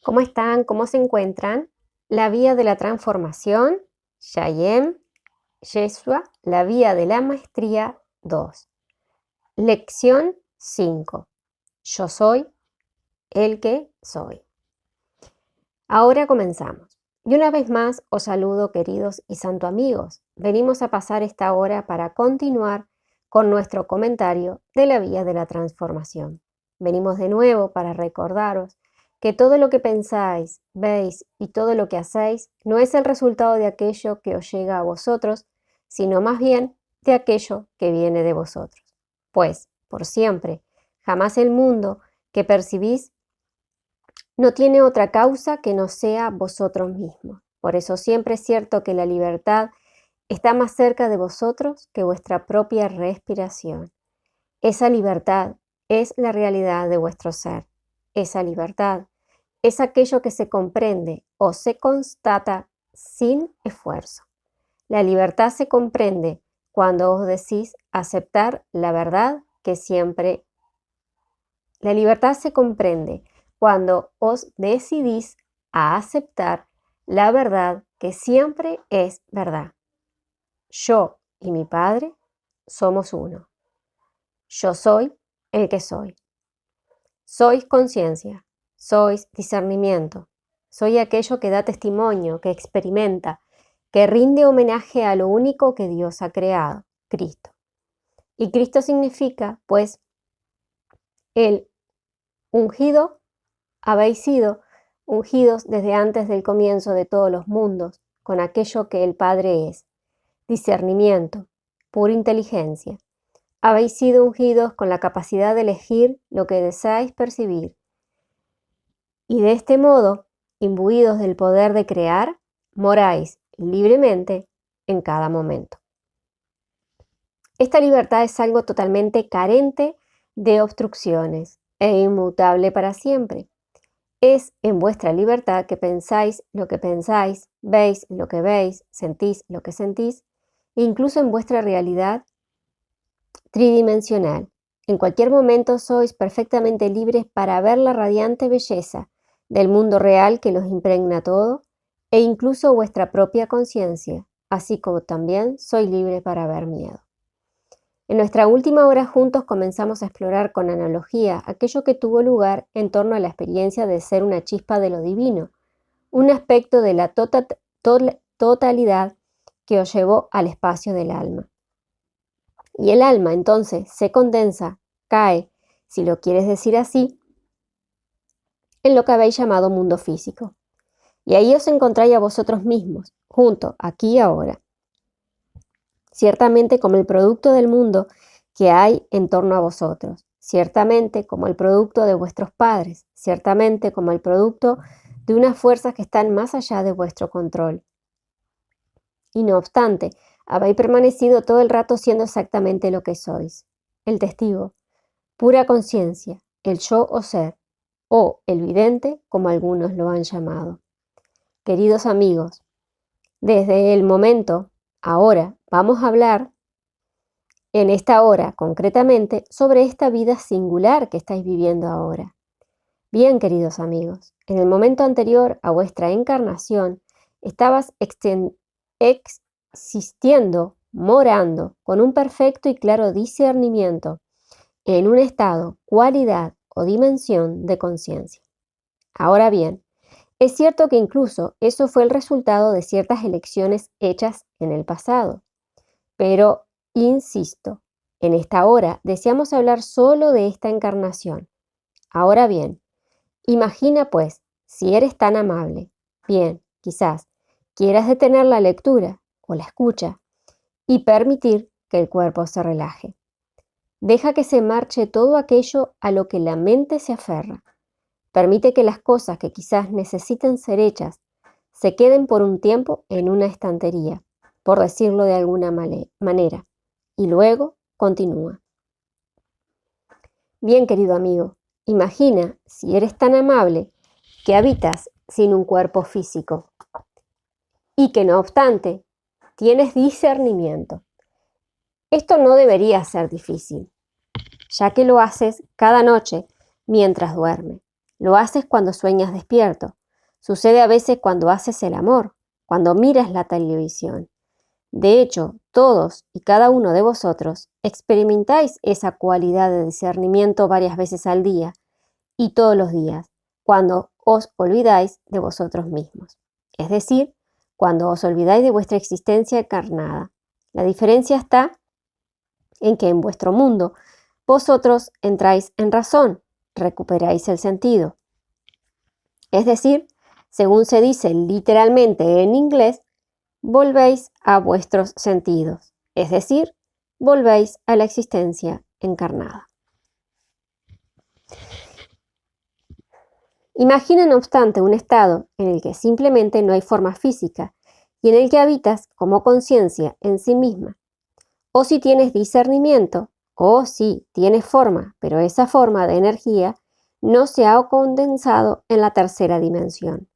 ¿Cómo están? ¿Cómo se encuentran? La vía de la transformación, Chayem, Yeshua, la vía de la maestría 2. Lección 5. Yo soy el que soy. Ahora comenzamos. Y una vez más os saludo, queridos y santo amigos. Venimos a pasar esta hora para continuar con nuestro comentario de la vía de la transformación. Venimos de nuevo para recordaros que todo lo que pensáis, veis y todo lo que hacéis no es el resultado de aquello que os llega a vosotros, sino más bien de aquello que viene de vosotros. Pues, por siempre, jamás el mundo que percibís no tiene otra causa que no sea vosotros mismos. Por eso siempre es cierto que la libertad está más cerca de vosotros que vuestra propia respiración. Esa libertad es la realidad de vuestro ser. Esa libertad es aquello que se comprende o se constata sin esfuerzo. La libertad se comprende cuando os decís aceptar la verdad que siempre. La libertad se comprende cuando os decidís a aceptar la verdad que siempre es verdad. Yo y mi Padre somos uno. Yo soy el que soy. Sois conciencia, sois discernimiento, soy aquello que da testimonio, que experimenta, que rinde homenaje a lo único que Dios ha creado, Cristo. Y Cristo significa, pues, el ungido, habéis sido ungidos desde antes del comienzo de todos los mundos, con aquello que el Padre es, discernimiento, pura inteligencia. Habéis sido ungidos con la capacidad de elegir lo que deseáis percibir. Y de este modo, imbuidos del poder de crear, moráis libremente en cada momento. Esta libertad es algo totalmente carente de obstrucciones e inmutable para siempre. Es en vuestra libertad que pensáis lo que pensáis, veis lo que veis, sentís lo que sentís, e incluso en vuestra realidad tridimensional. En cualquier momento sois perfectamente libres para ver la radiante belleza del mundo real que los impregna todo, e incluso vuestra propia conciencia, así como también sois libres para ver miedo. En nuestra última hora juntos comenzamos a explorar con analogía aquello que tuvo lugar en torno a la experiencia de ser una chispa de lo divino, un aspecto de la totalidad que os llevó al espacio del alma. Y el alma entonces se condensa, cae, si lo quieres decir así, en lo que habéis llamado mundo físico. Y ahí os encontráis a vosotros mismos, juntos, aquí y ahora. Ciertamente como el producto del mundo que hay en torno a vosotros, ciertamente como el producto de vuestros padres, ciertamente como el producto de unas fuerzas que están más allá de vuestro control. Y no obstante, habéis permanecido todo el rato siendo exactamente lo que sois, el testigo, pura conciencia, el yo o ser, o el vidente, como algunos lo han llamado. Queridos amigos, desde el momento, ahora, vamos a hablar en esta hora concretamente sobre esta vida singular que estáis viviendo ahora. Bien, queridos amigos, en el momento anterior a vuestra encarnación, estabas existiendo, morando, con un perfecto y claro discernimiento, en un estado, cualidad o dimensión de conciencia. Ahora bien, es cierto que incluso eso fue el resultado de ciertas elecciones hechas en el pasado. Pero, insisto, en esta hora deseamos hablar solo de esta encarnación. Ahora bien, imagina pues, si eres tan amable, bien, quizás quieras detener la lectura o la escucha y permitir que el cuerpo se relaje. Deja que se marche todo aquello a lo que la mente se aferra. Permite que las cosas que quizás necesiten ser hechas se queden por un tiempo en una estantería, por decirlo de alguna manera, y luego continúa. Bien, querido amigo, imagina, si eres tan amable, que habitas sin un cuerpo físico y que no obstante tienes discernimiento. Esto no debería ser difícil, ya que lo haces cada noche mientras duermes. Lo haces cuando sueñas despierto. Sucede a veces cuando haces el amor, cuando miras la televisión. De hecho, todos y cada uno de vosotros experimentáis esa cualidad de discernimiento varias veces al día y todos los días, cuando os olvidáis de vosotros mismos. Es decir, cuando os olvidáis de vuestra existencia encarnada. La diferencia está en que en vuestro mundo vosotros entráis en razón, recuperáis el sentido. Es decir, según se dice literalmente en inglés, volvéis a vuestros sentidos, es decir, volvéis a la existencia encarnada. Imagina, no obstante, un estado en el que simplemente no hay forma física y en el que habitas como conciencia en sí misma. O si tienes discernimiento, o si tienes forma, pero esa forma de energía no se ha condensado en la tercera dimensión.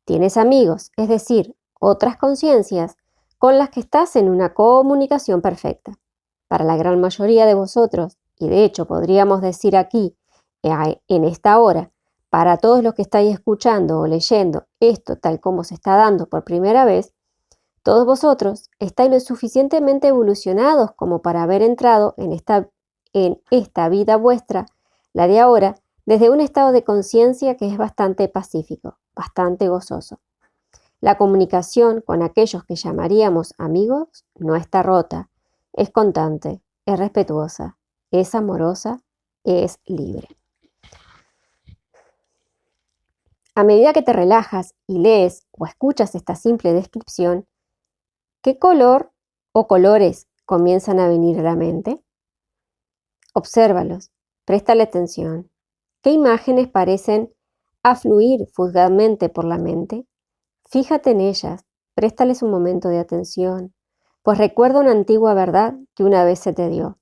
Tienes amigos, es decir, otras conciencias con las que estás en una comunicación perfecta. Para la gran mayoría de vosotros, y de hecho podríamos decir aquí, en esta hora, para todos los que estáis escuchando o leyendo esto tal como se está dando por primera vez, todos vosotros estáis lo suficientemente evolucionados como para haber entrado en esta vida vuestra, la de ahora, desde un estado de conciencia que es bastante pacífico, bastante gozoso. La comunicación con aquellos que llamaríamos amigos no está rota, es constante, es respetuosa, es amorosa, es libre. A medida que te relajas y lees o escuchas esta simple descripción, ¿qué color o colores comienzan a venir a la mente? Obsérvalos, préstale atención. ¿Qué imágenes parecen afluir fugazmente por la mente? Fíjate en ellas, préstales un momento de atención, pues recuerda una antigua verdad que una vez se te dio.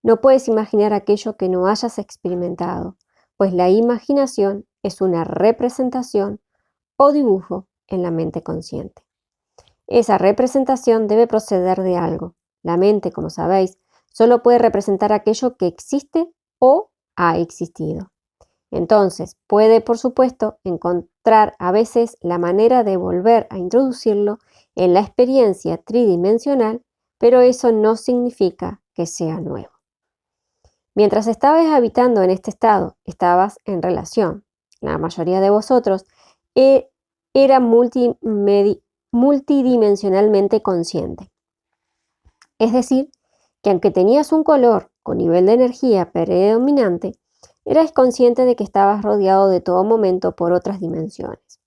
No puedes imaginar aquello que no hayas experimentado, pues la imaginación es una representación o dibujo en la mente consciente. Esa representación debe proceder de algo. La mente, como sabéis, solo puede representar aquello que existe o ha existido. Entonces, puede, por supuesto, encontrar a veces la manera de volver a introducirlo en la experiencia tridimensional, pero eso no significa que sea nuevo. Mientras estabas habitando en este estado, estabas en relación. La mayoría de vosotros era multidimensionalmente consciente. Es decir, que aunque tenías un color o nivel de energía predominante, eras consciente de que estabas rodeado de todo momento por otras dimensiones.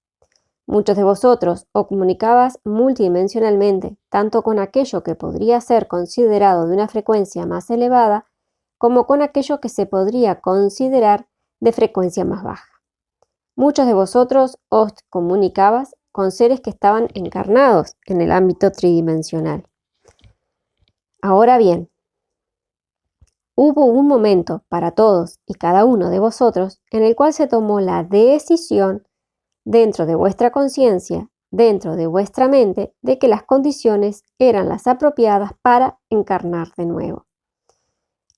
Muchos de vosotros os comunicabas multidimensionalmente, tanto con aquello que podría ser considerado de una frecuencia más elevada, como con aquello que se podría considerar de frecuencia más baja. Muchos de vosotros os comunicabas con seres que estaban encarnados en el ámbito tridimensional. Ahora bien, hubo un momento para todos y cada uno de vosotros en el cual se tomó la decisión dentro de vuestra conciencia, dentro de vuestra mente, de que las condiciones eran las apropiadas para encarnar de nuevo.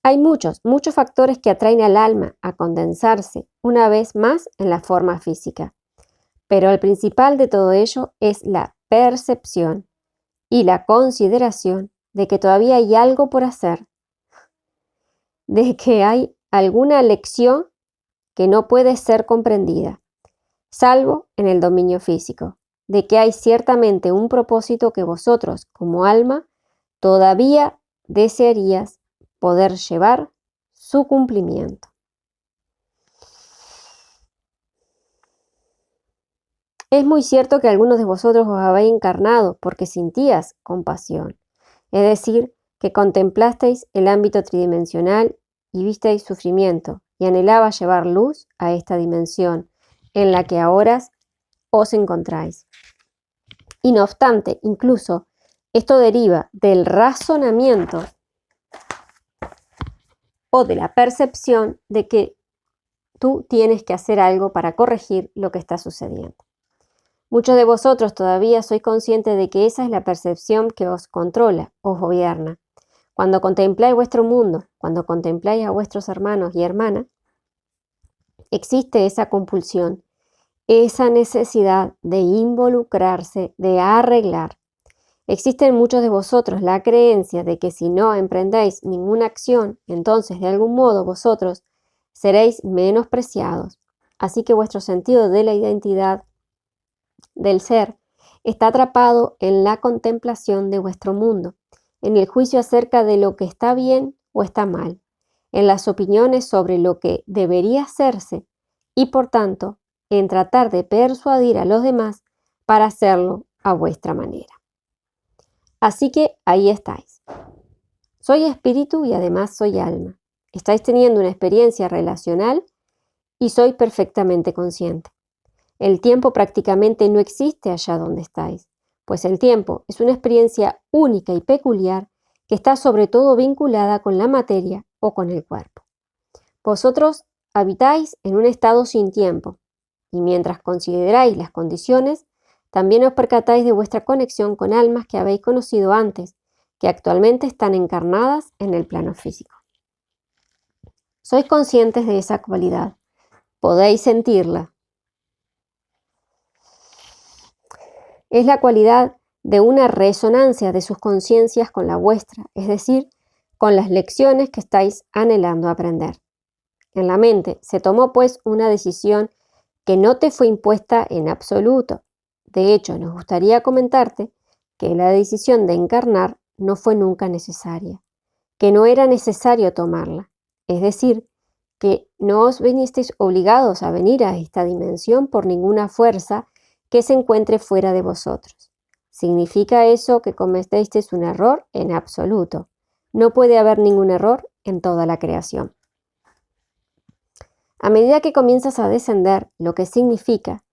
Hay muchos factores que atraen al alma a condensarse una vez más en la forma física, pero el principal de todo ello es la percepción y la consideración de que todavía hay algo por hacer, de que hay alguna lección que no puede ser comprendida, salvo en el dominio físico, de que hay ciertamente un propósito que vosotros, como alma, todavía desearías poder llevar su cumplimiento. Es muy cierto que algunos de vosotros os habéis encarnado porque sentías compasión, es decir, que contemplasteis el ámbito tridimensional y visteis sufrimiento y anhelabas llevar luz a esta dimensión en la que ahora os encontráis. Y no obstante, incluso esto deriva del razonamiento o de la percepción de que tú tienes que hacer algo para corregir lo que está sucediendo. Muchos de vosotros todavía sois conscientes de que esa es la percepción que os controla, os gobierna. Cuando contempláis vuestro mundo, cuando contempláis a vuestros hermanos y hermanas, existe esa compulsión, esa necesidad de involucrarse, de arreglar. Existe en muchos de vosotros la creencia de que si no emprendéis ninguna acción, entonces de algún modo vosotros seréis menospreciados. Así que vuestro sentido de la identidad del ser está atrapado en la contemplación de vuestro mundo, en el juicio acerca de lo que está bien o está mal, en las opiniones sobre lo que debería hacerse y por tanto en tratar de persuadir a los demás para hacerlo a vuestra manera. Así que ahí estáis. Soy espíritu y además soy alma. Estáis teniendo una experiencia relacional y soy perfectamente consciente. El tiempo prácticamente no existe allá donde estáis, pues el tiempo es una experiencia única y peculiar que está sobre todo vinculada con la materia o con el cuerpo. Vosotros habitáis en un estado sin tiempo, y mientras consideráis las condiciones, también os percatáis de vuestra conexión con almas que habéis conocido antes, que actualmente están encarnadas en el plano físico. Sois conscientes de esa cualidad, podéis sentirla. Es la cualidad de una resonancia de sus conciencias con la vuestra, es decir, con las lecciones que estáis anhelando aprender. En la mente se tomó pues una decisión que no te fue impuesta en absoluto. De hecho, nos gustaría comentarte que la decisión de encarnar no fue nunca necesaria, que no era necesario tomarla. Es decir, que no os vinisteis obligados a venir a esta dimensión por ninguna fuerza que se encuentre fuera de vosotros. ¿Significa eso que cometisteis un error? En absoluto. No puede haber ningún error en toda la creación. A medida que comienzas a descender, lo que significa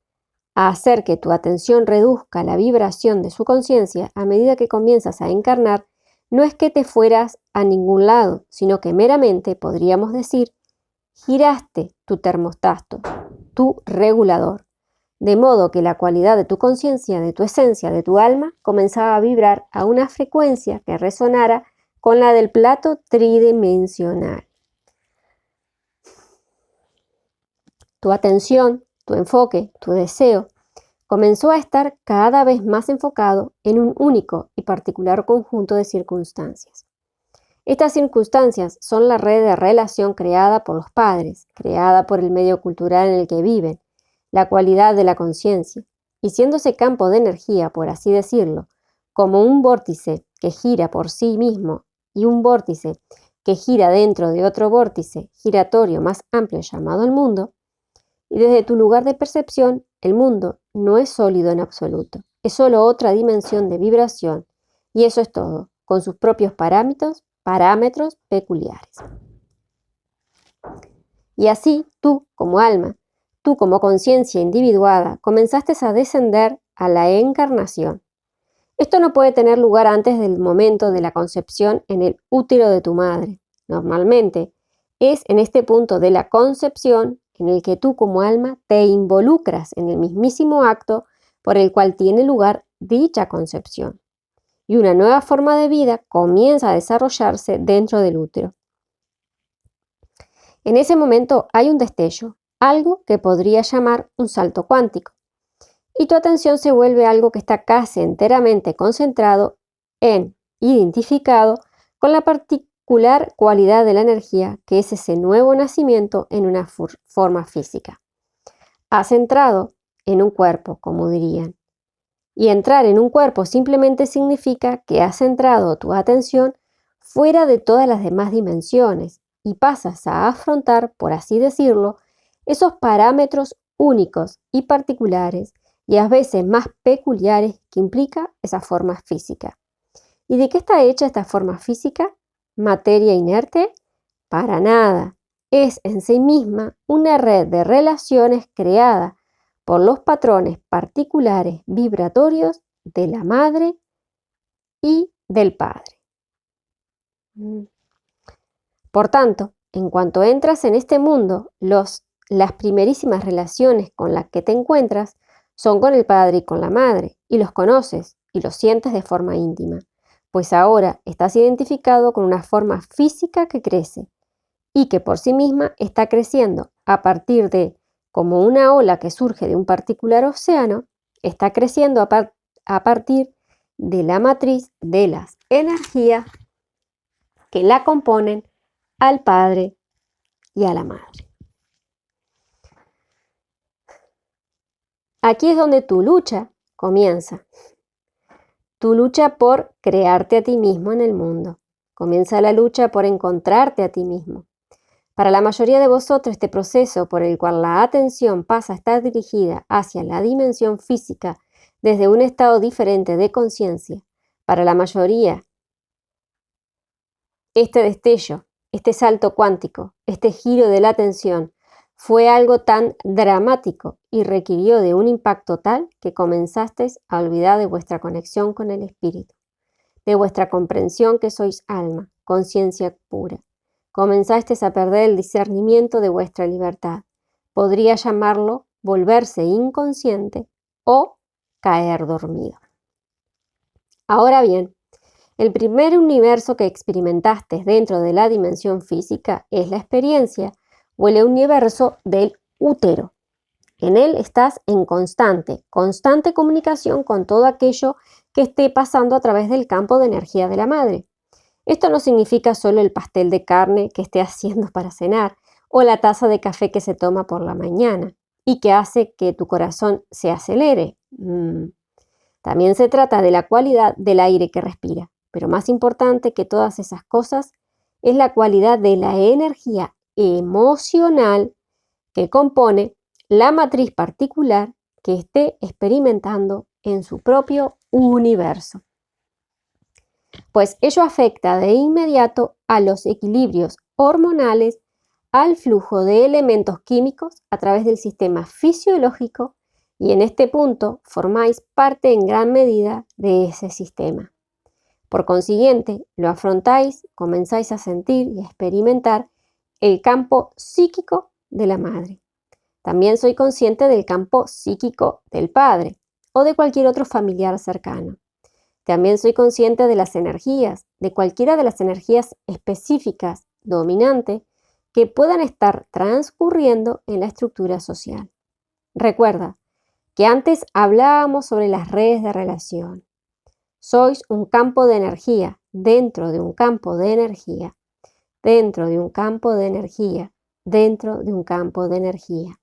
a hacer que tu atención reduzca la vibración de su conciencia, a medida que comienzas a encarnar, no es que te fueras a ningún lado, sino que meramente, podríamos decir, giraste tu termostato, tu regulador, de modo que la cualidad de tu conciencia, de tu esencia, de tu alma, comenzaba a vibrar a una frecuencia que resonara con la del plato tridimensional. Tu atención, tu enfoque, tu deseo, comenzó a estar cada vez más enfocado en un único y particular conjunto de circunstancias. Estas circunstancias son la red de relación creada por los padres, creada por el medio cultural en el que viven, la cualidad de la conciencia, y siendo ese campo de energía, por así decirlo, como un vórtice que gira por sí mismo y un vórtice que gira dentro de otro vórtice giratorio más amplio llamado el mundo, y desde tu lugar de percepción, el mundo no es sólido en absoluto, es solo otra dimensión de vibración, y eso es todo, con sus propios parámetros peculiares. Y así tú, como alma, tú como conciencia individuada, comenzaste a descender a la encarnación. Esto no puede tener lugar antes del momento de la concepción en el útero de tu madre. Normalmente, es en este punto de la concepción en el que tú como alma te involucras en el mismísimo acto por el cual tiene lugar dicha concepción. Y una nueva forma de vida comienza a desarrollarse dentro del útero. En ese momento hay un destello, algo que podría llamar un salto cuántico, y tu atención se vuelve algo que está casi enteramente concentrado en, identificado con la particular cualidad de la energía que es ese nuevo nacimiento en una forma física. Has entrado en un cuerpo, como dirían. Y entrar en un cuerpo simplemente significa que has centrado tu atención fuera de todas las demás dimensiones y pasas a afrontar, por así decirlo, esos parámetros únicos y particulares y a veces más peculiares que implica esa forma física. ¿Y de qué está hecha esta forma física? ¿Materia inerte? Para nada. Es en sí misma una red de relaciones creada por los patrones particulares vibratorios de la madre y del padre. Por tanto, en cuanto entras en este mundo, las primerísimas relaciones con las que te encuentras son con el padre y con la madre, y los conoces y los sientes de forma íntima, pues ahora estás identificado con una forma física que crece y que por sí misma está creciendo a partir de, como una ola que surge de un particular océano, está creciendo a partir de la matriz de las energías que la componen al Padre y a la Madre. Aquí es donde tu lucha comienza. Tu lucha por crearte a ti mismo en el mundo. Comienza la lucha por encontrarte a ti mismo. Para la mayoría de vosotros, este proceso por el cual la atención pasa a estar dirigida hacia la dimensión física desde un estado diferente de conciencia, para la mayoría, este destello, este salto cuántico, este giro de la atención, fue algo tan dramático y requirió de un impacto tal que comenzasteis a olvidar de vuestra conexión con el espíritu, de vuestra comprensión que sois alma, conciencia pura. Comenzasteis a perder el discernimiento de vuestra libertad. Podría llamarlo volverse inconsciente o caer dormido. Ahora bien, el primer universo que experimentaste dentro de la dimensión física es la experiencia o el universo del útero. En él estás en constante comunicación con todo aquello que esté pasando a través del campo de energía de la madre. Esto no significa solo el pastel de carne que esté haciendo para cenar o la taza de café que se toma por la mañana y que hace que tu corazón se acelere. También se trata de la cualidad del aire que respira, pero más importante que todas esas cosas es la cualidad de la energía emocional que compone la matriz particular que esté experimentando en su propio universo. Pues ello afecta de inmediato a los equilibrios hormonales, al flujo de elementos químicos a través del sistema fisiológico y en este punto formáis parte en gran medida de ese sistema. Por consiguiente, lo afrontáis, comenzáis a sentir y a experimentar el campo psíquico de la madre. También soy consciente del campo psíquico del padre o de cualquier otro familiar cercano. También soy consciente de las energías, de cualquiera de las energías específicas, dominantes, que puedan estar transcurriendo en la estructura social. Recuerda que antes hablábamos sobre las redes de relación. Sois un campo de energía, dentro de un campo de energía, dentro de un campo de energía, dentro de un campo de energía,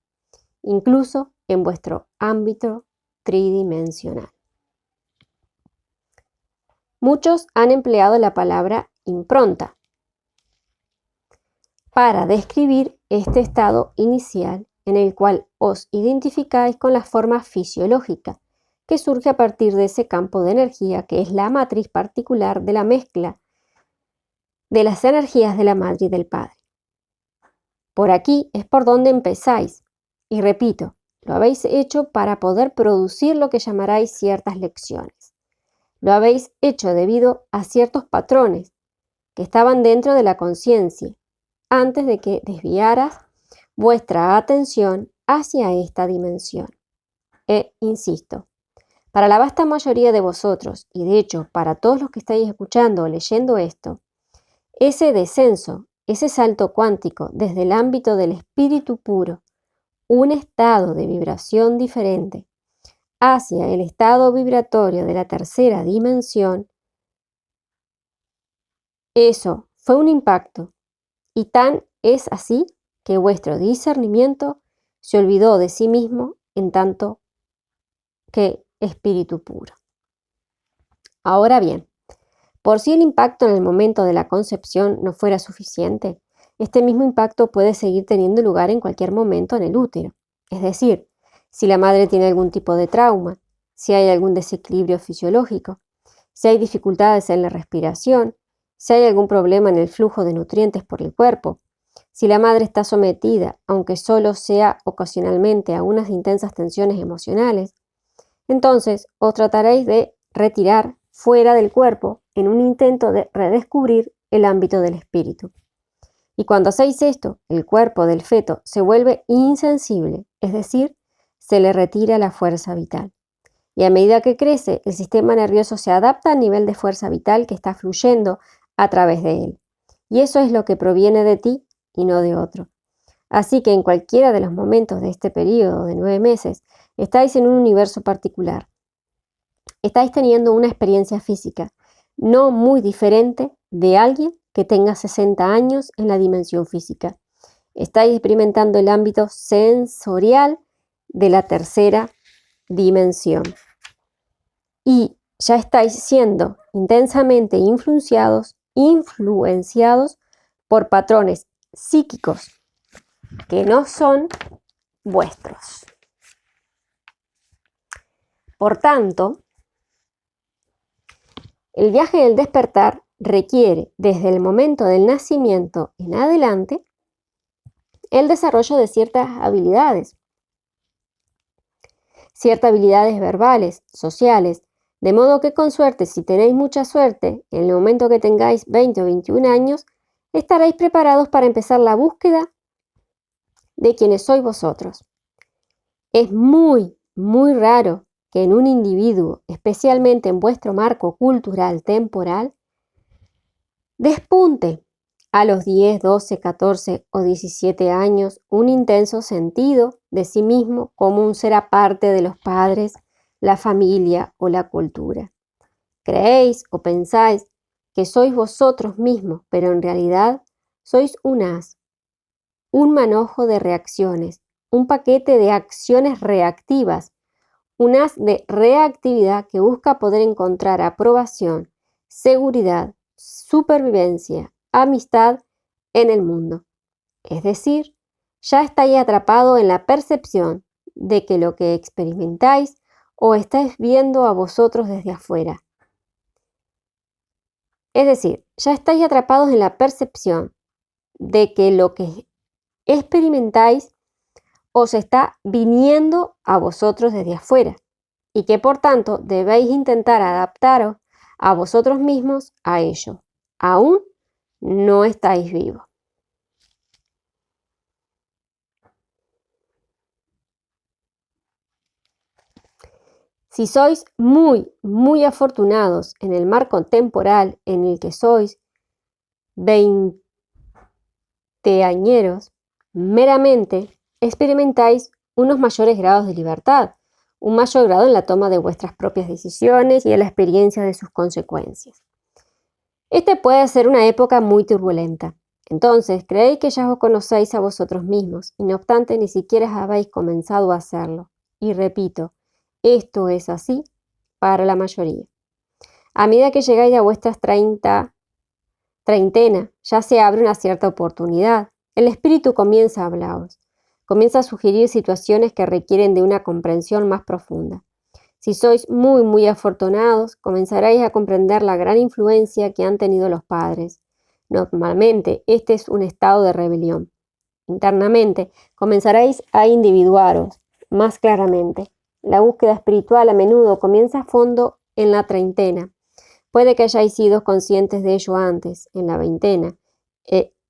incluso en vuestro ámbito tridimensional. Muchos han empleado la palabra impronta para describir este estado inicial en el cual os identificáis con la forma fisiológica que surge a partir de ese campo de energía que es la matriz particular de la mezcla de las energías de la madre y del padre. Por aquí es por donde empezáis, y repito, lo habéis hecho para poder producir lo que llamaráis ciertas lecciones. Lo habéis hecho debido a ciertos patrones que estaban dentro de la conciencia, antes de que desviaras vuestra atención hacia esta dimensión. Insisto, para la vasta mayoría de vosotros, y de hecho para todos los que estáis escuchando o leyendo esto, ese descenso, ese salto cuántico desde el ámbito del espíritu puro, un estado de vibración diferente, hacia el estado vibratorio de la tercera dimensión, eso fue un impacto, y tan es así que vuestro discernimiento se olvidó de sí mismo en tanto que espíritu puro. Ahora bien, por si el impacto en el momento de la concepción no fuera suficiente, este mismo impacto puede seguir teniendo lugar en cualquier momento en el útero. Es decir, si la madre tiene algún tipo de trauma, si hay algún desequilibrio fisiológico, si hay dificultades en la respiración, si hay algún problema en el flujo de nutrientes por el cuerpo, si la madre está sometida, aunque solo sea ocasionalmente, a unas intensas tensiones emocionales, entonces os trataréis de retirar fuera del cuerpo en un intento de redescubrir el ámbito del espíritu. Y cuando hacéis esto, el cuerpo del feto se vuelve insensible, es decir, se le retira la fuerza vital. Y a medida que crece, el sistema nervioso se adapta al nivel de fuerza vital que está fluyendo a través de él. Y eso es lo que proviene de ti y no de otro. Así que en cualquiera de los momentos de este periodo de 9 meses, estáis en un universo particular. Estáis teniendo una experiencia física, no muy diferente de alguien que tenga 60 años en la dimensión física. Estáis experimentando el ámbito sensorial de la tercera dimensión. Y ya estáis siendo intensamente influenciados por patrones psíquicos que no son vuestros. Por tanto, el viaje del despertar requiere, desde el momento del nacimiento en adelante, el desarrollo de ciertas habilidades verbales, sociales, de modo que con suerte, si tenéis mucha suerte, en el momento que tengáis 20 o 21 años, estaréis preparados para empezar la búsqueda de quienes sois vosotros. Es muy, muy raro que en un individuo, especialmente en vuestro marco cultural temporal, despunte a los 10, 12, 14 o 17 años un intenso sentido de sí mismo como un ser aparte de los padres, la familia o la cultura. Creéis o pensáis que sois vosotros mismos, pero en realidad sois un haz, un manojo de reacciones, un paquete de acciones reactivas, un haz de reactividad que busca poder encontrar aprobación, seguridad, supervivencia, amistad en el mundo. Es decir, ya estáis atrapados en la percepción de que lo que experimentáis o estáis viendo a vosotros desde afuera. Es decir, ya estáis atrapados en la percepción de que lo que experimentáis os está viniendo a vosotros desde afuera y que por tanto debéis intentar adaptaros a vosotros mismos a ello. Aún no estáis vivos. Si sois muy, muy afortunados en el marco temporal en el que sois veinteañeros, meramente experimentáis unos mayores grados de libertad, un mayor grado en la toma de vuestras propias decisiones y en la experiencia de sus consecuencias. Este puede ser una época muy turbulenta. Entonces, creéis que ya os conocéis a vosotros mismos y no obstante ni siquiera habéis comenzado a hacerlo. Y repito, esto es así para la mayoría. A medida que llegáis a vuestras treintena, ya se abre una cierta oportunidad. El espíritu comienza a hablaros, comienza a sugerir situaciones que requieren de una comprensión más profunda. Si sois muy, muy afortunados, comenzaréis a comprender la gran influencia que han tenido los padres. Normalmente, este es un estado de rebelión. Internamente, comenzaréis a individuaros más claramente. La búsqueda espiritual a menudo comienza a fondo en la treintena. Puede que hayáis sido conscientes de ello antes, en la veintena.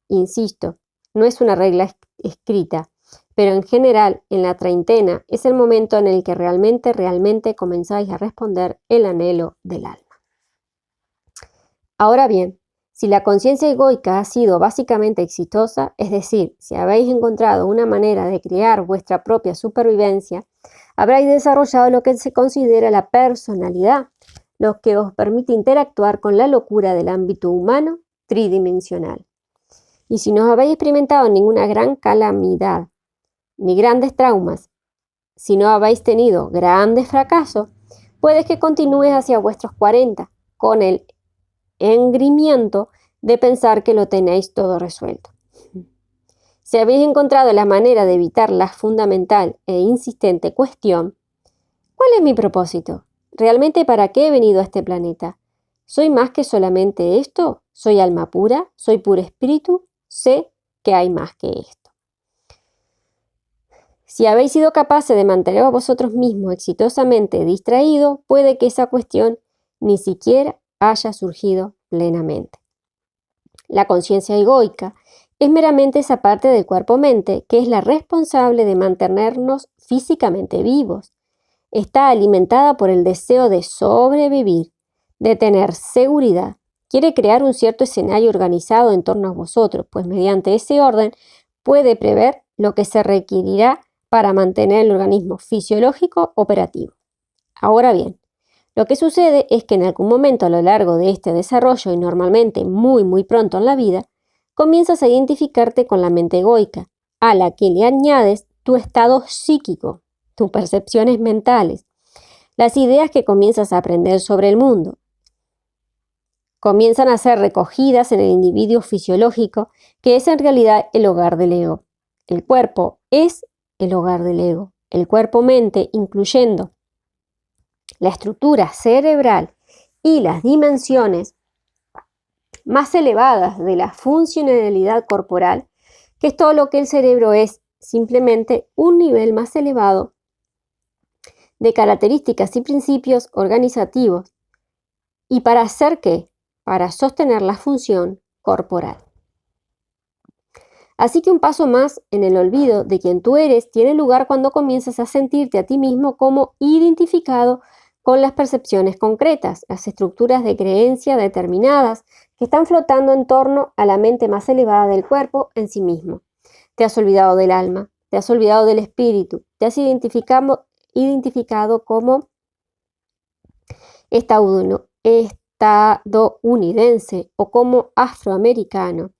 Insisto, no es una regla escrita, pero en general, en la treintena es el momento en el que realmente comenzáis a responder el anhelo del alma. Ahora bien, si la conciencia egoica ha sido básicamente exitosa, es decir, si habéis encontrado una manera de crear vuestra propia supervivencia, habréis desarrollado lo que se considera la personalidad, lo que os permite interactuar con la locura del ámbito humano tridimensional. Y si no habéis experimentado ninguna gran calamidad, ni grandes traumas, si no habéis tenido grandes fracasos, puede que continúes hacia vuestros 40 con el engrimiento de pensar que lo tenéis todo resuelto. Si habéis encontrado la manera de evitar la fundamental e insistente cuestión, ¿cuál es mi propósito? ¿Realmente para qué he venido a este planeta? ¿Soy más que solamente esto? ¿Soy alma pura? ¿Soy puro espíritu? Sé que hay más que esto. Si habéis sido capaces de mantener a vosotros mismos exitosamente distraídos, puede que esa cuestión ni siquiera haya surgido plenamente. La conciencia egoica es meramente esa parte del cuerpo-mente que es la responsable de mantenernos físicamente vivos. Está alimentada por el deseo de sobrevivir, de tener seguridad, quiere crear un cierto escenario organizado en torno a vosotros, pues mediante ese orden puede prever lo que se requerirá para mantener el organismo fisiológico operativo. Ahora bien, lo que sucede es que en algún momento a lo largo de este desarrollo, y normalmente muy pronto en la vida, comienzas a identificarte con la mente egoica, a la que le añades tu estado psíquico, tus percepciones mentales, las ideas que comienzas a aprender sobre el mundo. Comienzan a ser recogidas en el individuo fisiológico, que es en realidad el hogar del ego. El cuerpo es el hogar del ego. El cuerpo-mente, incluyendo la estructura cerebral y las dimensiones más elevadas de la funcionalidad corporal, que es todo lo que el cerebro es, simplemente un nivel más elevado de características y principios organizativos. ¿Y para hacer qué? Para sostener la función corporal. Así que un paso más en el olvido de quien tú eres tiene lugar cuando comienzas a sentirte a ti mismo como identificado con las percepciones concretas, las estructuras de creencia determinadas que están flotando en torno a la mente más elevada del cuerpo en sí mismo. Te has olvidado del alma, te has olvidado del espíritu, te has identificado como estadounidense o como afroamericano,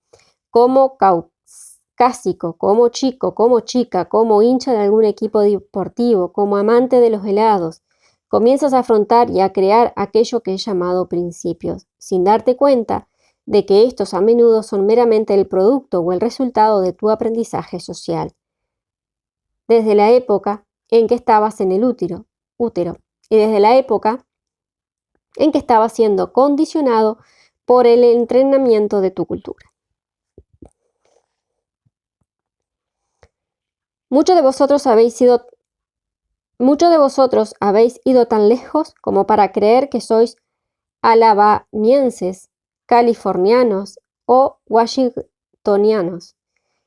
como caucásico, como chico, como chica, como hincha de algún equipo deportivo, como amante de los helados. Comienzas a afrontar y a crear aquello que he llamado principios, sin darte cuenta de que estos a menudo son meramente el producto o el resultado de tu aprendizaje social. Desde la época en que estabas en el útero, y desde la época en que estabas siendo condicionado por el entrenamiento de tu cultura. Muchos de vosotros habéis ido tan lejos como para creer que sois alabamienses, californianos o washingtonianos,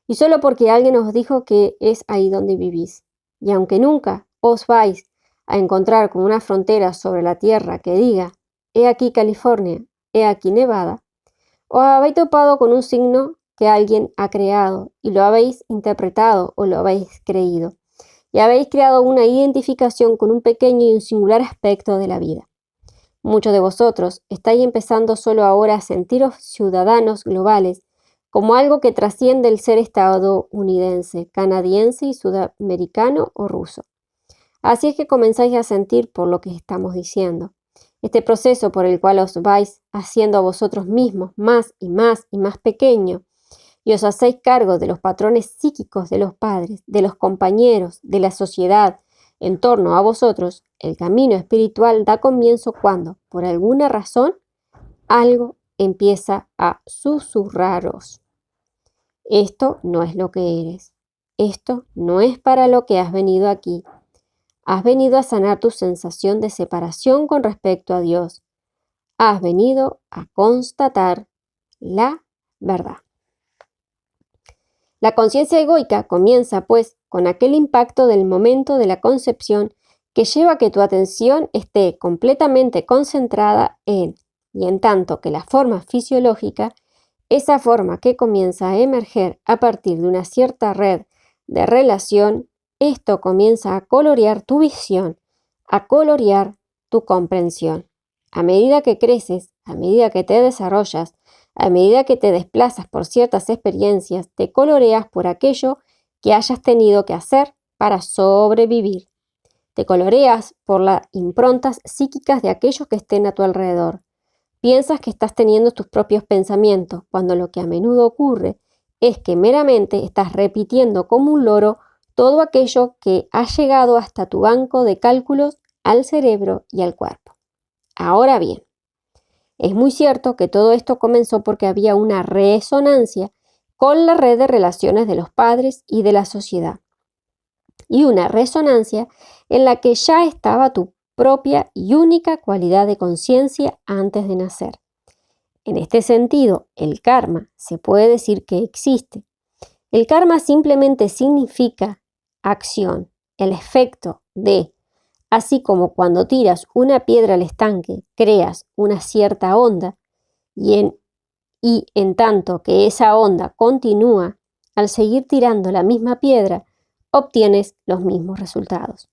y solo porque alguien os dijo que es ahí donde vivís. Y aunque nunca os vais a encontrar con una frontera sobre la tierra que diga, he aquí California, he aquí Nevada, os habéis topado con un signo que alguien ha creado y lo habéis interpretado o lo habéis creído. Y habéis creado una identificación con un pequeño y un singular aspecto de la vida. Muchos de vosotros estáis empezando solo ahora a sentiros ciudadanos globales como algo que trasciende el ser estadounidense, canadiense y sudamericano o ruso. Así es que comenzáis a sentir por lo que estamos diciendo. Este proceso por el cual os vais haciendo a vosotros mismos más y más pequeño y os hacéis cargo de los patrones psíquicos de los padres, de los compañeros, de la sociedad en torno a vosotros, el camino espiritual da comienzo cuando, por alguna razón, algo empieza a susurraros. Esto no es lo que eres. Esto no es para lo que has venido aquí. Has venido a sanar tu sensación de separación con respecto a Dios. Has venido a constatar la verdad. La conciencia egoica comienza, pues, con aquel impacto del momento de la concepción que lleva a que tu atención esté completamente concentrada en, y en tanto que la forma fisiológica, esa forma que comienza a emerger a partir de una cierta red de relación, esto comienza a colorear tu visión, a colorear tu comprensión. A medida que creces, a medida que te desarrollas, a medida que te desplazas por ciertas experiencias, te coloreas por aquello que hayas tenido que hacer para sobrevivir. Te coloreas por las improntas psíquicas de aquellos que estén a tu alrededor. Piensas que estás teniendo tus propios pensamientos, cuando lo que a menudo ocurre es que meramente estás repitiendo como un loro todo aquello que ha llegado hasta tu banco de cálculos, al cerebro y al cuerpo. Ahora bien, es muy cierto que todo esto comenzó porque había una resonancia con la red de relaciones de los padres y de la sociedad, y una resonancia en la que ya estaba tu propia y única cualidad de conciencia antes de nacer. En este sentido, el karma se puede decir que existe. El karma simplemente significa acción, el efecto de, así como cuando tiras una piedra al estanque creas una cierta onda, y en tanto que esa onda continúa, al seguir tirando la misma piedra, obtienes los mismos resultados.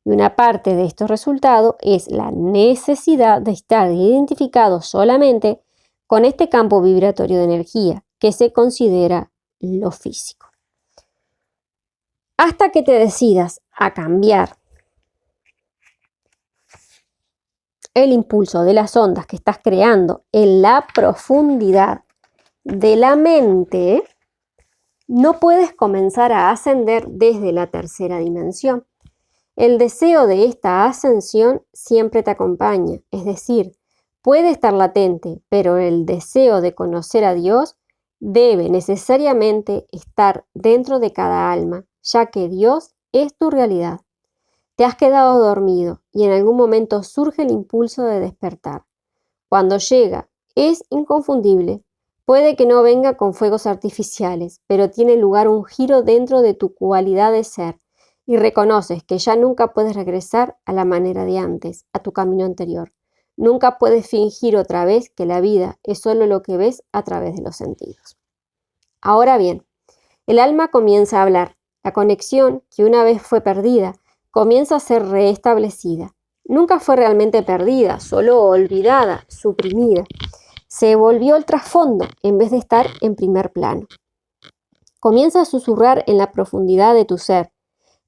Y una parte de estos resultados es la necesidad de estar identificado solamente con este campo vibratorio de energía, que se considera lo físico. Hasta que te decidas a cambiar el impulso de las ondas que estás creando en la profundidad de la mente, no puedes comenzar a ascender desde la tercera dimensión. El deseo de esta ascensión siempre te acompaña, es decir, puede estar latente, pero el deseo de conocer a Dios debe necesariamente estar dentro de cada alma, ya que Dios es tu realidad. Te has quedado dormido y en algún momento surge el impulso de despertar. Cuando llega, es inconfundible. Puede que no venga con fuegos artificiales, pero tiene lugar un giro dentro de tu cualidad de ser y reconoces que ya nunca puedes regresar a la manera de antes, a tu camino anterior. Nunca puedes fingir otra vez que la vida es solo lo que ves a través de los sentidos. Ahora bien, el alma comienza a hablar. La conexión, que una vez fue perdida, comienza a ser restablecida. Nunca fue realmente perdida, solo olvidada, suprimida. Se volvió el trasfondo en vez de estar en primer plano. Comienza a susurrar en la profundidad de tu ser.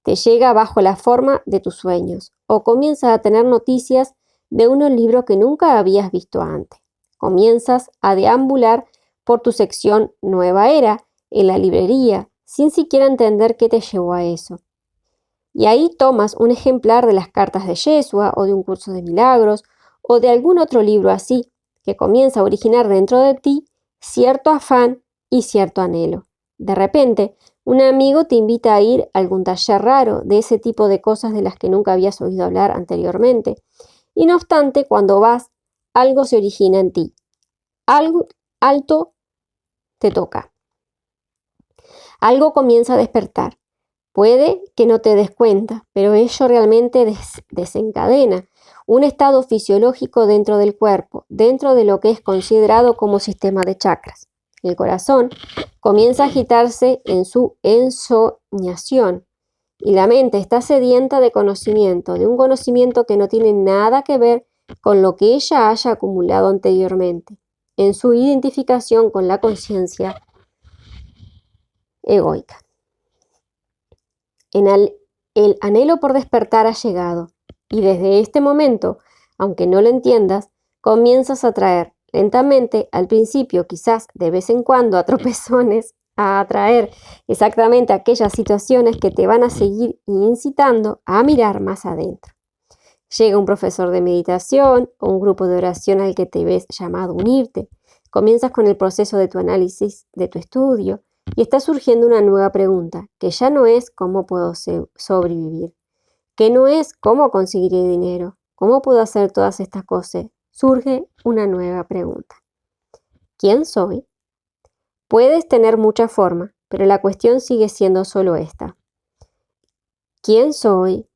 Te llega bajo la forma de tus sueños o comienzas a tener noticias de unos libros que nunca habías visto antes. Comienzas a deambular por tu sección Nueva Era en la librería sin siquiera entender qué te llevó a eso. Y ahí tomas un ejemplar de las cartas de Yeshua o de un curso de milagros o de algún otro libro así que comienza a originar dentro de ti cierto afán y cierto anhelo. De repente, un amigo te invita a ir a algún taller raro de ese tipo de cosas de las que nunca habías oído hablar anteriormente. Y no obstante, cuando vas, algo se origina en ti. Algo alto te toca. Algo comienza a despertar. Puede que no te des cuenta, pero ello realmente desencadena un estado fisiológico dentro del cuerpo, dentro de lo que es considerado como sistema de chakras. El corazón comienza a agitarse en su ensoñación y la mente está sedienta de conocimiento, de un conocimiento que no tiene nada que ver con lo que ella haya acumulado anteriormente, en su identificación con la conciencia egoica. El anhelo por despertar ha llegado y desde este momento, aunque no lo entiendas, comienzas a atraer lentamente, al principio quizás de vez en cuando a tropezones, a atraer exactamente aquellas situaciones que te van a seguir incitando a mirar más adentro. Llega un profesor de meditación o un grupo de oración al que te ves llamado a unirte. Comienzas con el proceso de tu análisis, de tu estudio, y está surgiendo una nueva pregunta, que ya no es cómo puedo sobrevivir, que no es cómo conseguiré dinero, cómo puedo hacer todas estas cosas. Surge una nueva pregunta. ¿Quién soy? Puedes tener mucha forma, pero la cuestión sigue siendo solo esta. ¿Quién soy?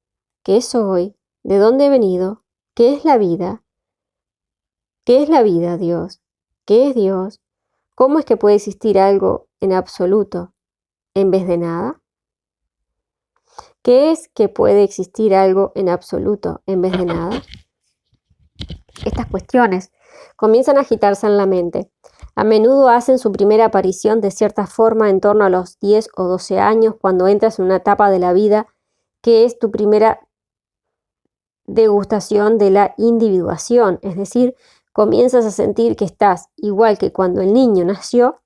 ¿Qué soy? ¿De dónde he venido? ¿Qué es la vida? ¿Qué es la vida, Dios? ¿Qué es Dios? ¿Cómo es que puede existir algo en absoluto en vez de nada? ¿Qué es que puede existir algo en absoluto en vez de nada? Estas cuestiones comienzan a agitarse en la mente. A menudo hacen su primera aparición de cierta forma en torno a los 10 o 12 años, cuando entras en una etapa de la vida que es tu primera degustación de la individuación, es decir, comienzas a sentir que estás igual que cuando el niño nació,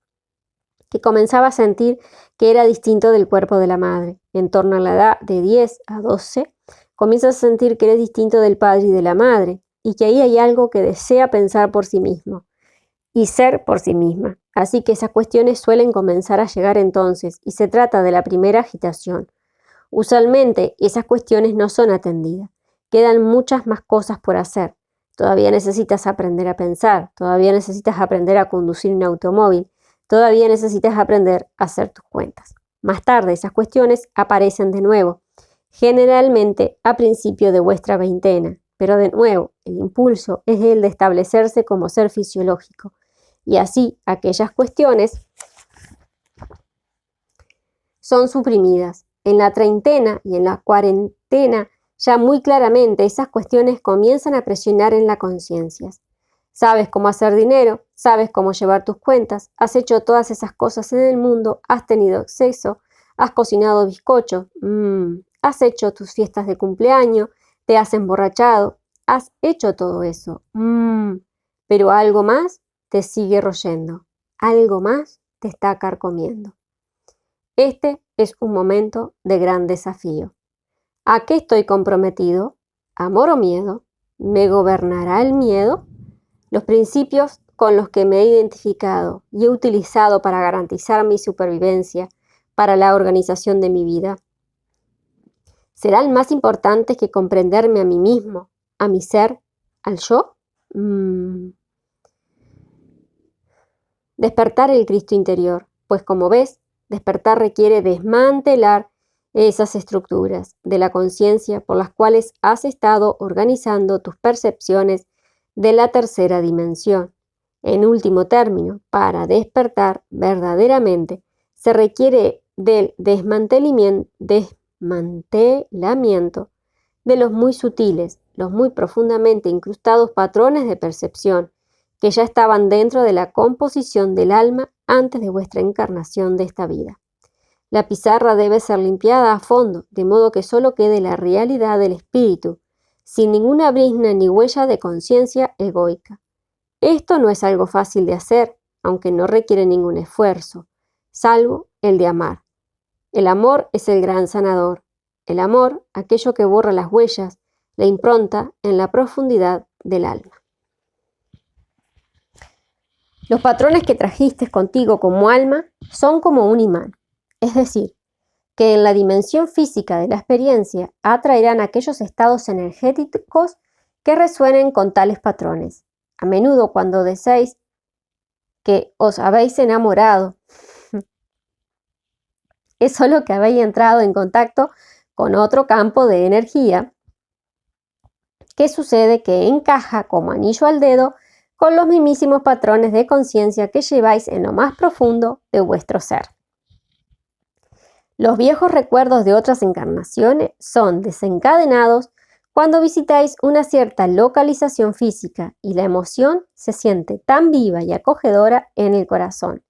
que comenzaba a sentir que era distinto del cuerpo de la madre. En torno a la edad de 10 a 12, comienzas a sentir que eres distinto del padre y de la madre, y que ahí hay algo que desea pensar por sí mismo y ser por sí misma. Así que esas cuestiones suelen comenzar a llegar entonces, y se trata de la primera agitación. Usualmente esas cuestiones no son atendidas. Quedan muchas más cosas por hacer. Todavía necesitas aprender a pensar, todavía necesitas aprender a conducir un automóvil, todavía necesitas aprender a hacer tus cuentas. Más tarde esas cuestiones aparecen de nuevo, generalmente a principio de vuestra veintena, pero de nuevo el impulso es el de establecerse como ser fisiológico, y así aquellas cuestiones son suprimidas. En la treintena y en la cuarentena, ya muy claramente esas cuestiones comienzan a presionar en la conciencia. Sabes cómo hacer dinero, sabes cómo llevar tus cuentas, has hecho todas esas cosas en el mundo, has tenido sexo, has cocinado bizcocho, has hecho tus fiestas de cumpleaños, te has emborrachado, has hecho todo eso, pero algo más te sigue royendo, algo más te está carcomiendo. Este es un momento de gran desafío. ¿A qué estoy comprometido? ¿Amor o miedo? ¿Me gobernará el miedo? Los principios con los que me he identificado y he utilizado para garantizar mi supervivencia, para la organización de mi vida, ¿serán más importantes que comprenderme a mí mismo, a mi ser, al yo? Despertar el Cristo interior, pues como ves, despertar requiere desmantelar esas estructuras de la conciencia por las cuales has estado organizando tus percepciones de la tercera dimensión. En último término, para despertar verdaderamente, se requiere del desmantelamiento de los muy sutiles, los muy profundamente incrustados patrones de percepción que ya estaban dentro de la composición del alma antes de vuestra encarnación de esta vida. La pizarra debe ser limpiada a fondo, de modo que solo quede la realidad del espíritu, sin ninguna brizna ni huella de conciencia egoica. Esto no es algo fácil de hacer, aunque no requiere ningún esfuerzo, salvo el de amar. El amor es el gran sanador. El amor, aquello que borra las huellas, la impronta en la profundidad del alma. Los patrones que trajiste contigo como alma son como un imán, es decir, que en la dimensión física de la experiencia atraerán aquellos estados energéticos que resuenen con tales patrones. A menudo cuando deseáis que os habéis enamorado, es solo que habéis entrado en contacto con otro campo de energía que sucede que encaja como anillo al dedo con los mismísimos patrones de conciencia que lleváis en lo más profundo de vuestro ser. Los viejos recuerdos de otras encarnaciones son desencadenados cuando visitáis una cierta localización física y la emoción se siente tan viva y acogedora en el corazón.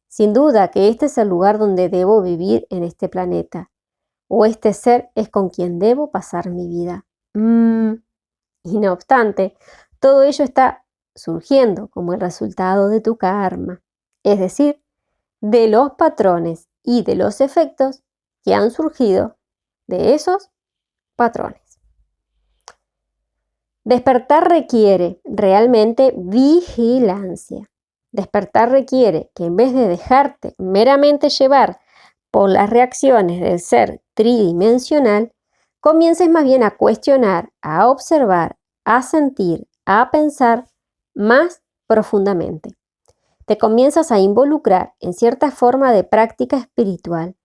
Sin duda que este es el lugar donde debo vivir en este planeta, o este ser es con quien debo pasar mi vida. Y no obstante, todo ello está surgiendo como el resultado de tu karma, es decir, de los patrones y de los efectos que han surgido de esos patrones. Despertar requiere realmente vigilancia. Despertar requiere que en vez de dejarte meramente llevar por las reacciones del ser tridimensional, comiences más bien a cuestionar, a observar, a sentir, a pensar más profundamente. Te comienzas a involucrar en cierta forma de práctica espiritual.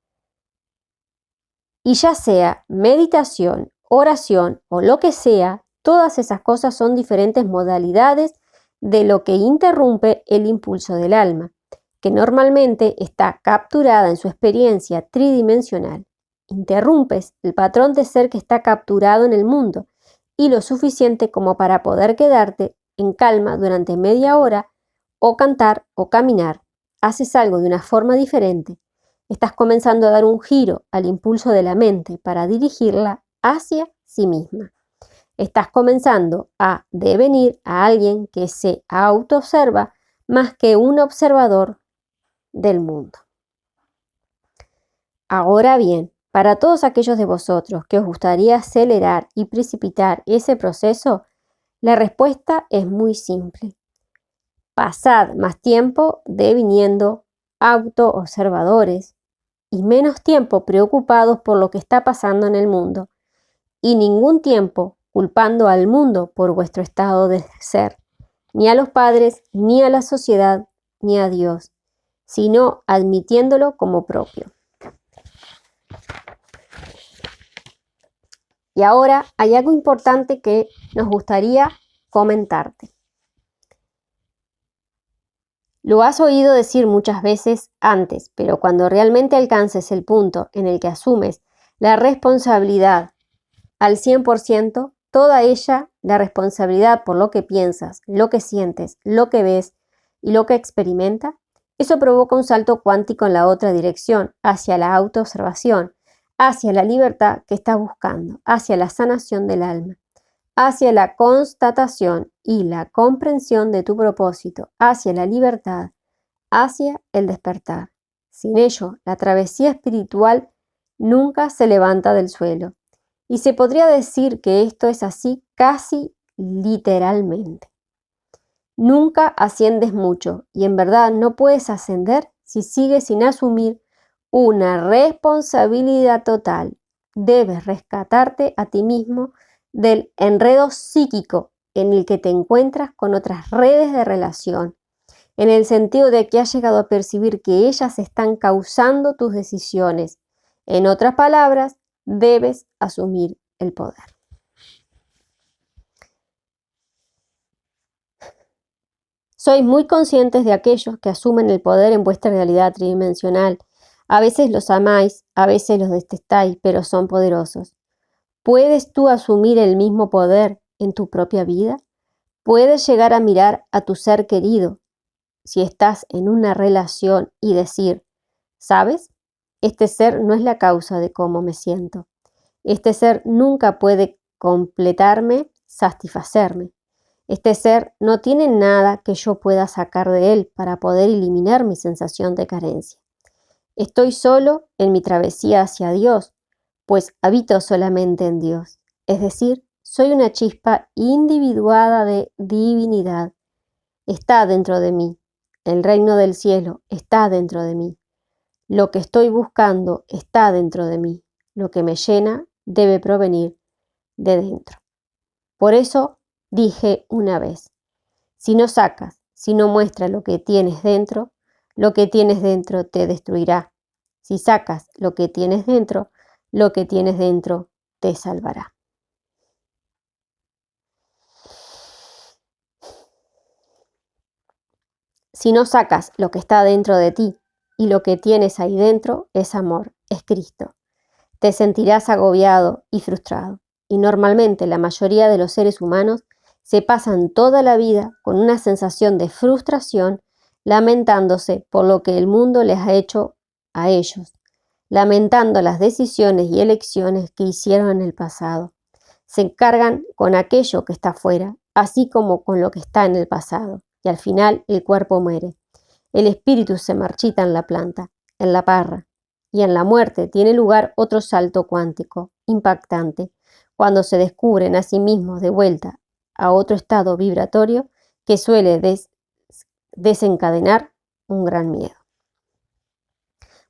Y ya sea meditación, oración o lo que sea, todas esas cosas son diferentes modalidades de lo que interrumpe el impulso del alma, que normalmente está capturada en su experiencia tridimensional. Interrumpes el patrón de ser que está capturado en el mundo y lo suficiente como para poder quedarte en calma durante media hora o cantar o caminar. Haces algo de una forma diferente. Estás comenzando a dar un giro al impulso de la mente para dirigirla hacia sí misma. Estás comenzando a devenir a alguien que se autoobserva más que un observador del mundo. Ahora bien, para todos aquellos de vosotros que os gustaría acelerar y precipitar ese proceso, la respuesta es muy simple. Pasad más tiempo deviniendo autoobservadores y menos tiempo preocupados por lo que está pasando en el mundo, y ningún tiempo culpando al mundo por vuestro estado de ser, ni a los padres, ni a la sociedad, ni a Dios, sino admitiéndolo como propio. Y ahora hay algo importante que nos gustaría comentarte. Lo has oído decir muchas veces antes, pero cuando realmente alcances el punto en el que asumes la responsabilidad al 100%, toda ella, la responsabilidad por lo que piensas, lo que sientes, lo que ves y lo que experimentas, eso provoca un salto cuántico en la otra dirección, hacia la autoobservación, hacia la libertad que estás buscando, hacia la sanación del alma, hacia la constatación y la comprensión de tu propósito, hacia la libertad, hacia el despertar. Sin ello, la travesía espiritual nunca se levanta del suelo. Y se podría decir que esto es así casi literalmente. Nunca asciendes mucho y en verdad no puedes ascender si sigues sin asumir una responsabilidad total. Debes rescatarte a ti mismo del enredo psíquico en el que te encuentras con otras redes de relación, en el sentido de que has llegado a percibir que ellas están causando tus decisiones. En otras palabras, debes asumir el poder. Sois muy conscientes de aquellos que asumen el poder en vuestra realidad tridimensional. A veces los amáis, a veces los detestáis, pero son poderosos. ¿Puedes tú asumir el mismo poder en tu propia vida? ¿Puedes llegar a mirar a tu ser querido si estás en una relación y decir, ¿sabes? Este ser no es la causa de cómo me siento. Este ser nunca puede completarme, satisfacerme. Este ser no tiene nada que yo pueda sacar de él para poder eliminar mi sensación de carencia. Estoy solo en mi travesía hacia Dios, pues habito solamente en Dios. Es decir, soy una chispa individuada de divinidad. Está dentro de mí. El reino del cielo está dentro de mí. Lo que estoy buscando está dentro de mí. Lo que me llena debe provenir de dentro. Por eso dije una vez, si no sacas, si no muestras lo que tienes dentro te destruirá. Si sacas lo que tienes dentro te salvará. Si no sacas lo que está dentro de ti y lo que tienes ahí dentro es amor, es Cristo, te sentirás agobiado y frustrado. Y normalmente la mayoría de los seres humanos se pasan toda la vida con una sensación de frustración, lamentándose por lo que el mundo les ha hecho a ellos, lamentando las decisiones y elecciones que hicieron en el pasado. Se encargan con aquello que está fuera, así como con lo que está en el pasado, y al final el cuerpo muere. El espíritu se marchita en la planta, en la parra, y en la muerte tiene lugar otro salto cuántico, impactante, cuando se descubren a sí mismos de vuelta a otro estado vibratorio que suele desencadenar un gran miedo.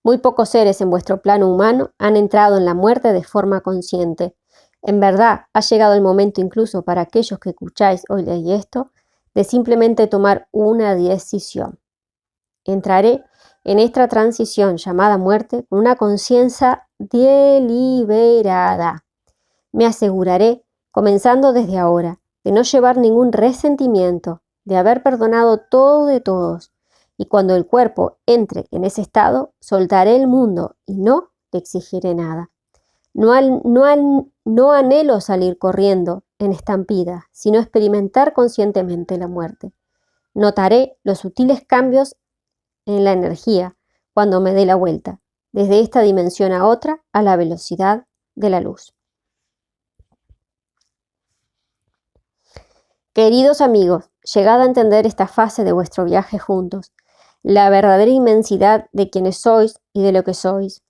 Muy pocos seres en vuestro plano humano han entrado en la muerte de forma consciente. En verdad, ha llegado el momento incluso para aquellos que escucháis hoy leí esto, de simplemente tomar una decisión. Entraré en esta transición llamada muerte con una conciencia deliberada. Me aseguraré, comenzando desde ahora, de no llevar ningún resentimiento, de haber perdonado todo de todos. Y cuando el cuerpo entre en ese estado, soltaré el mundo y no le exigiré nada. No anhelo salir corriendo en estampida, sino experimentar conscientemente la muerte. Notaré los sutiles cambios en la energía cuando me dé la vuelta, desde esta dimensión a otra, a la velocidad de la luz. Queridos amigos, llegad a entender esta fase de vuestro viaje juntos, la verdadera inmensidad de quienes sois y de lo que sois.